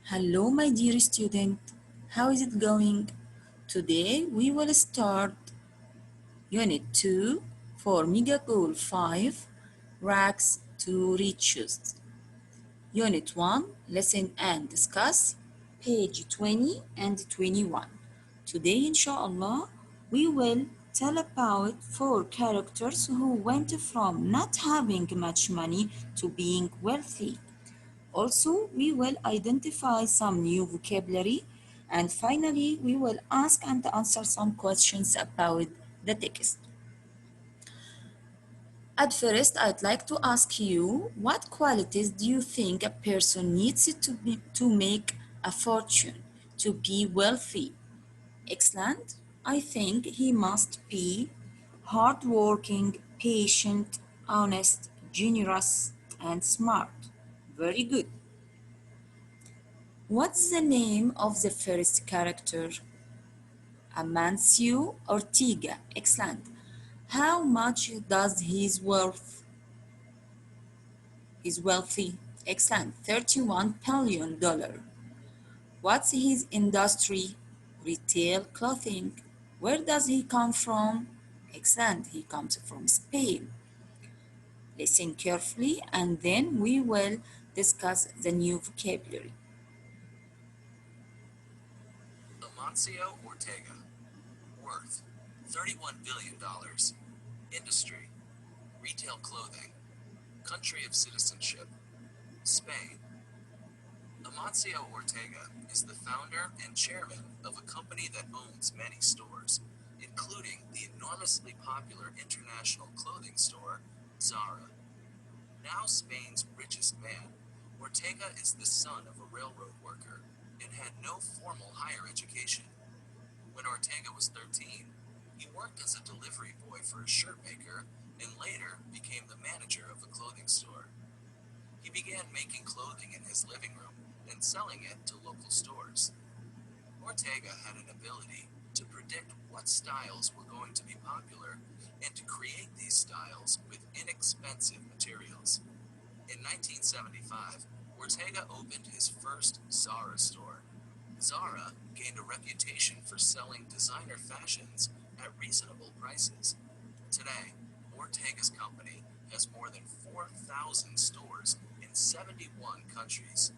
Hello, my dear student. How is it going? Today we will start Unit 2 for Mega Goal 5 Rags to Riches. Unit 1 Listen and Discuss page 20 and 21. Today, inshallah, we will tell about 4 characters who went from not having much money to being wealthy. Also, we will identify some new vocabulary, and finally, we will ask and answer some questions about the text. At first, I'd like to ask you, what qualities do you think a person needs to make a fortune, to be wealthy? Excellent. I think he must be hardworking, patient, honest, generous, and smart. Very good. What's the name of the first character? Amancio Ortega. Excellent. How much does his wealth? Is wealthy? Excellent. $31 billion. What's his industry? Retail clothing. Where does he come from? Excellent. He comes from Spain. Listen carefully and then we will discuss the new vocabulary. Amancio Ortega, worth $31 billion. Industry, retail clothing. Country of citizenship, Spain. Amancio Ortega is the founder and chairman of a company that owns many stores, including the enormously popular international clothing store, Zara. Now Spain's richest man, Ortega is the son of a railroad worker and had no formal higher education. When Ortega was 13, he worked as a delivery boy for a shirt maker and later became the manager of a clothing store. He began making clothing in his living room and selling it to local stores. Ortega had an ability to predict what styles were going to be popular and to create these styles with inexpensive materials. In 1975, Ortega opened his first Zara store. Zara gained a reputation for selling designer fashions at reasonable prices. Today, Ortega's company has more than 4,000 stores in 71 countries.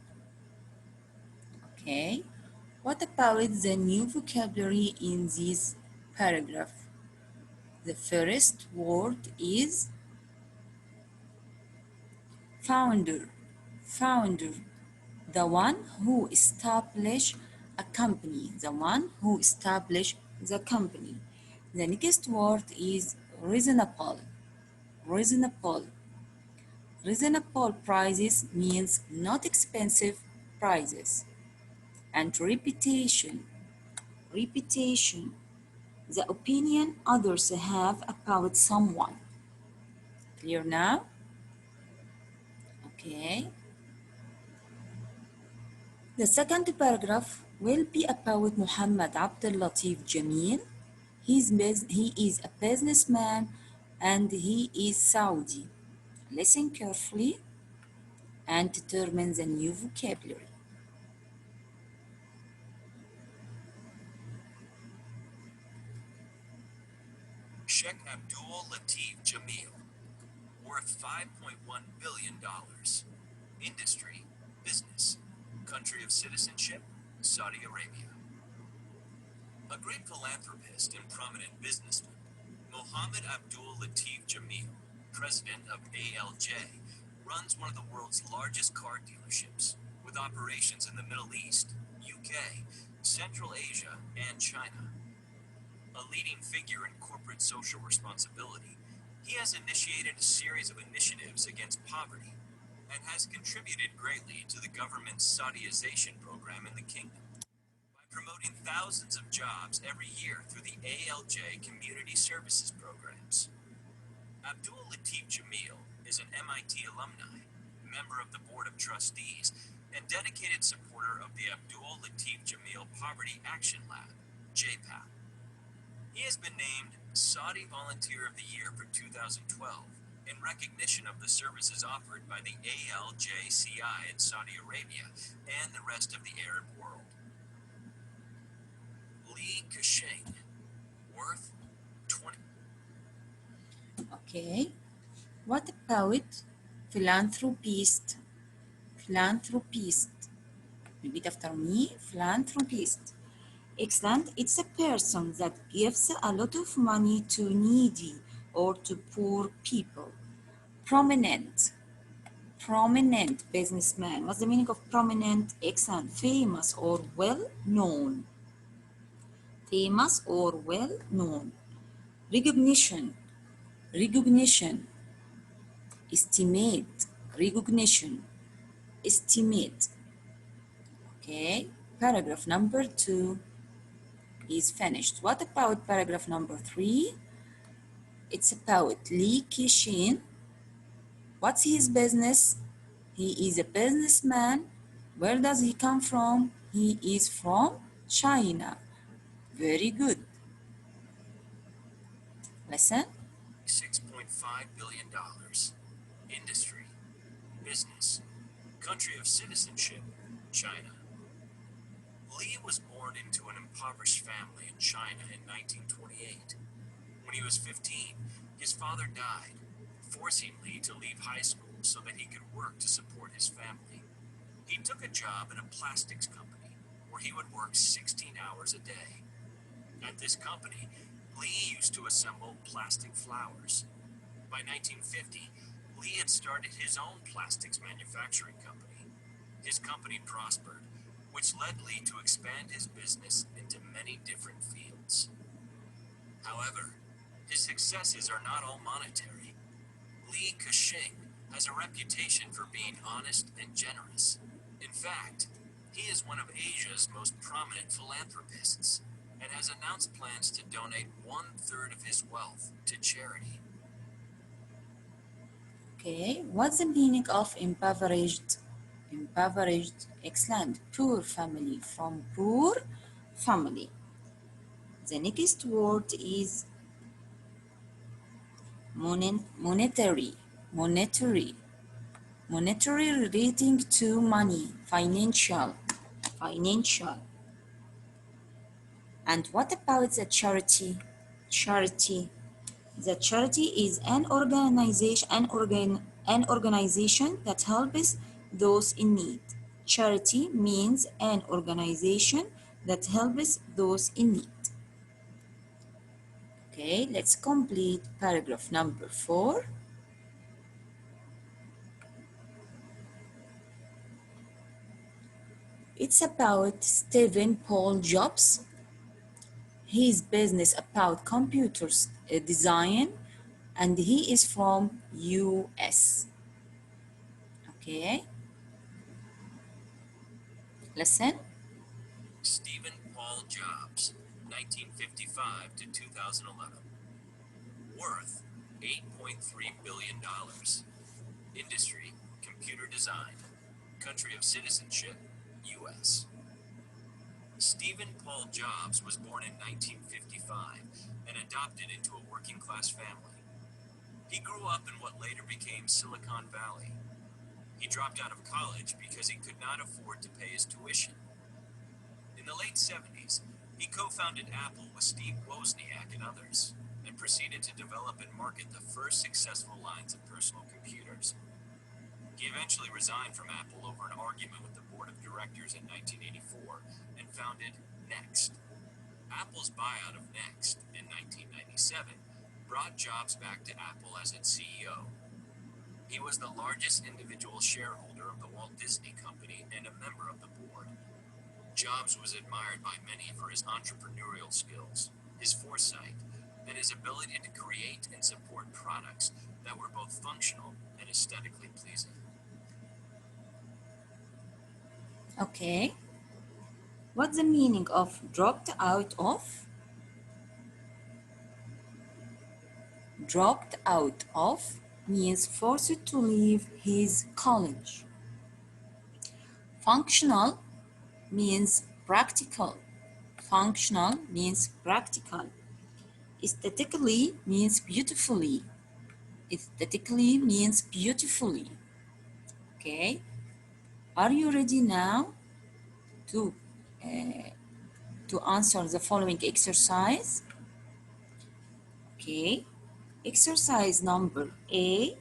Okay. What about the new vocabulary in this paragraph? The first word is founder. Founder. The one who established a company. The one who established the company. The next word is reasonable. Reasonable. Reasonable prices means not expensive prices. And reputation. Reputation. The opinion others have about someone. Clear now? Okay. The second paragraph will be about Muhammad Abdul Latif Jamil. He is a businessman and he is Saudi. Listen carefully and determine the new vocabulary. Sheikh Abdul Latif Jamil, worth $5.1 billion. Industry, business. Country of citizenship, Saudi Arabia. A great philanthropist and prominent businessman, Mohammed Abdul Latif Jamil, president of ALJ, runs one of the world's largest car dealerships, with operations in the Middle East, UK, Central Asia, and China. A leading figure in corporate social responsibility, he has initiated a series of initiatives against poverty and has contributed greatly to the government's Saudiization program in the kingdom by promoting thousands of jobs every year through the ALJ community services programs. Abdul Latif Jamil is an MIT alumni, member of the Board of Trustees, and dedicated supporter of the Abdul Latif Jamil Poverty Action Lab, JPAL. He has been named Saudi Volunteer of the Year for 2012 in recognition of the services offered by the ALJCI in Saudi Arabia and the rest of the Arab world. Li Keqiang, worth 20. Okay. What about philanthropist? Philanthropist. Repeat after me. Philanthropist. Excellent. It's a person that gives a lot of money to needy or to poor people. Prominent. Prominent businessman. What's the meaning of prominent? Excellent. Famous or well known. Famous or well known. Recognition. Recognition. Estimate. Recognition. Estimate. Okay. Paragraph number 2 is finished. What about paragraph number 3? It's about Li Keqiang. What's his business? He is a businessman. Where does he come from? He is from China. Very good. Listen. $6.5 billion. Industry. Business. Country of citizenship. China. Li was born into an impoverished family in China in 1928. When he was 15, his father died, forcing Li to leave high school so that he could work to support his family. He took a job in a plastics company where he would work 16 hours a day. At this company, Li used to assemble plastic flowers. By 1950, Li had started his own plastics manufacturing company. His company prospered, which led Li to expand his business into many different fields. However, his successes are not all monetary. Li Keqiang has a reputation for being honest and generous. In fact, he is one of Asia's most prominent philanthropists and has announced plans to donate 1/3 of his wealth to charity. Okay, what's the meaning of impoverished? Impoverished, excellent. Poor family, from poor family. The next word is monetary. Monetary. Monetary relating to money, financial. Financial. And what about the charity? Charity. The charity is an organization that helps those in need. Charity means an organization that helps those in need. Okay, let's complete paragraph number 4. It's about Stephen Paul Jobs. His business about computers design, and he is from US. Okay, listen. Stephen Paul Jobs, 1955 to 2011. Worth $8.3 billion. Industry, computer design. Country of citizenship, US. Stephen Paul Jobs was born in 1955 and adopted into a working-class family. He grew up in what later became Silicon Valley. He dropped out of college because he could not afford to pay his tuition. In the late 70s, he co-founded Apple with Steve Wozniak and others, and proceeded to develop and market the first successful lines of personal computers. He eventually resigned from Apple over an argument with the board of directors in 1984 and founded Next. Apple's buyout of Next in 1997 brought Jobs back to Apple as its CEO. He was the largest individual shareholder of the Walt Disney Company and a member of the board. Jobs was admired by many for his entrepreneurial skills, his foresight, and his ability to create and support products that were both functional and aesthetically pleasing. Okay, what's the meaning of dropped out of? Dropped out of means forced to leave his college. Functional means practical. Functional means practical. Aesthetically means beautifully. Aesthetically means beautifully. Okay. Are you ready now to answer the following exercise? Okay. Exercise number A.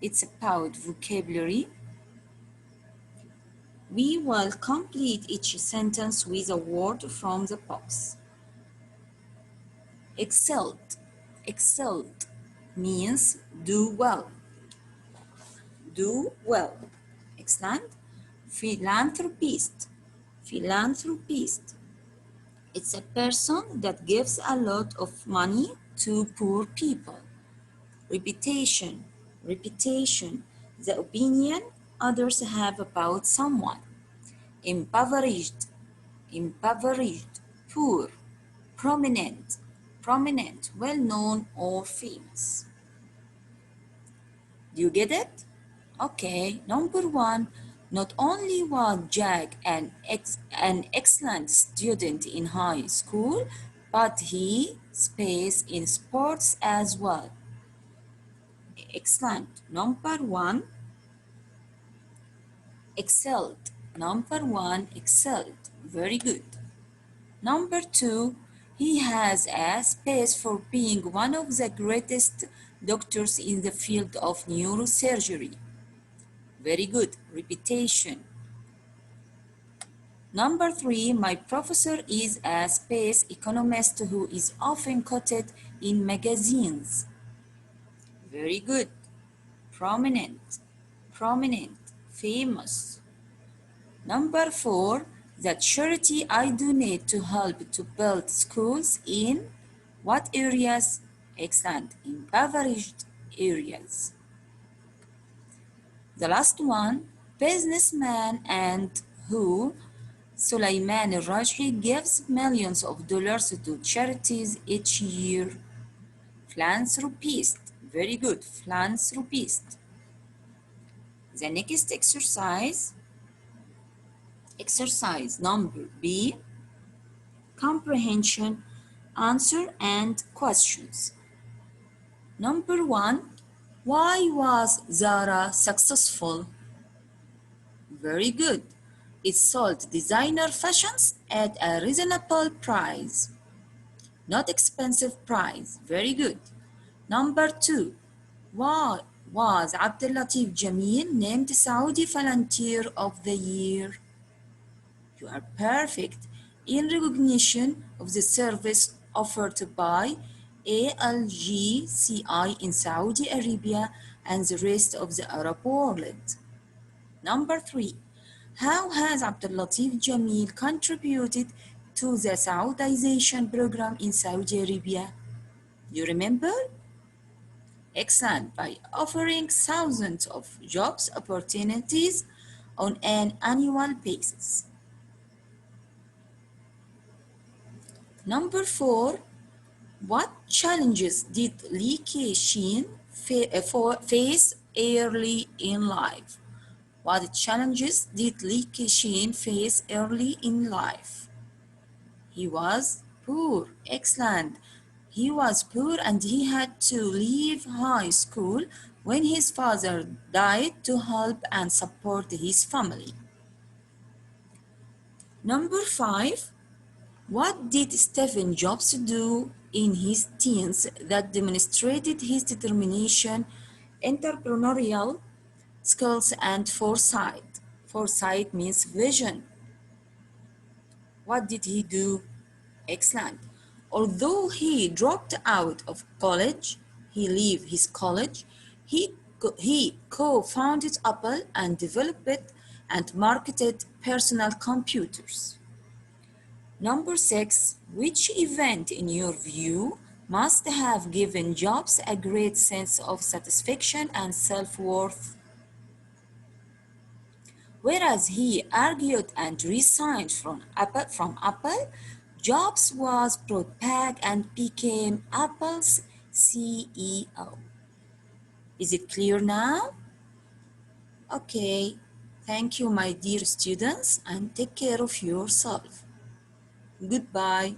It's about vocabulary. We will complete each sentence with a word from the box. Excelled. Excelled means do well. Do well. Excellent. Philanthropist. Philanthropist. It's a person that gives a lot of money to poor people. Reputation. Reputation. The opinion others have about someone. Impoverished. Impoverished. Poor. Prominent. Prominent. Well-known or famous. Do you get it? Okay, number one, not only was Jack an excellent student in high school, but he spaced in sports as well. Excellent. Number one, excelled. Number one, excelled. Very good. Number two, he has a space for being one of the greatest doctors in the field of neurosurgery. Very good. Reputation. Number three, my professor is a space economist who is often quoted in magazines. Very good. Prominent. Prominent. Famous. Number four, the charity I donate to help to build schools in what areas? Excellent. Impoverished areas. The last one, businessman and who Sulaiman al-Rajhi gives millions of dollars to charities each year. Philanthropist. Very good. Philanthropist. The next exercise. Exercise number B. Comprehension, answer and questions. Number one. Why was Zara successful? Very good. It sold designer fashions at a reasonable price. Not expensive price. Very good. Number two. Why was Abdel Latif Jamil named Saudi Volunteer of the Year? You are perfect. In recognition of the service offered by ALGCI in Saudi Arabia and the rest of the Arab world. Number three. How has Abdel Latif Jamil contributed to the Saudization program in Saudi Arabia? You remember? Excellent. By offering thousands of jobs opportunities on an annual basis. Number four, what challenges did Li Keqiang face early in life? What challenges did Li Keqiang face early in life? He was poor. Excellent. He was poor and he had to leave high school when his father died to help and support his family. Number five, what did Stephen Jobs do in his teens that demonstrated his determination, entrepreneurial skills, and foresight? Foresight means vision. What did he do? Excellent. Although he dropped out of college, he left his college, he co-founded Apple and developed and marketed personal computers. Number six, which event in your view must have given Jobs a great sense of satisfaction and self-worth? Whereas he argued and resigned from Apple, Jobs was brought back and became Apple's CEO. Is it clear now? Okay, thank you my dear students and take care of yourself. Goodbye.